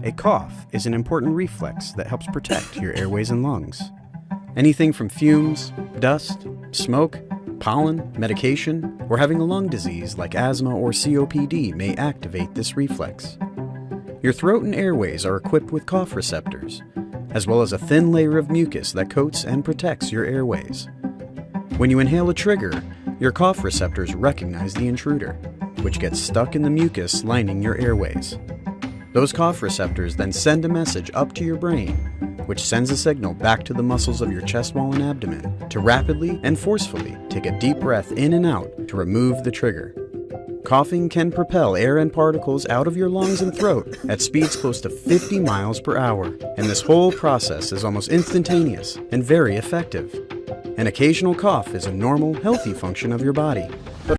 A cough is an important reflex that helps protect your airways and lungs. Anything from fumes, dust, smoke, pollen, medication, or having a lung disease like asthma or COPD may activate this reflex. Your throat and airways are equipped with cough receptors, as well as a thin layer of mucus that coats and protects your airways. When you inhale a trigger, your cough receptors recognize the intruder, which gets stuck in the mucus lining your airways. Those cough receptors then send a message up to your brain, which sends a signal back to the muscles of your chest wall and abdomen to rapidly and forcefully take a deep breath in and out to remove the trigger. Coughing can propel air and particles out of your lungs and throat at speeds close to 50 miles per hour, and this whole process is almost instantaneous and very effective. An occasional cough is a normal, healthy function of your body.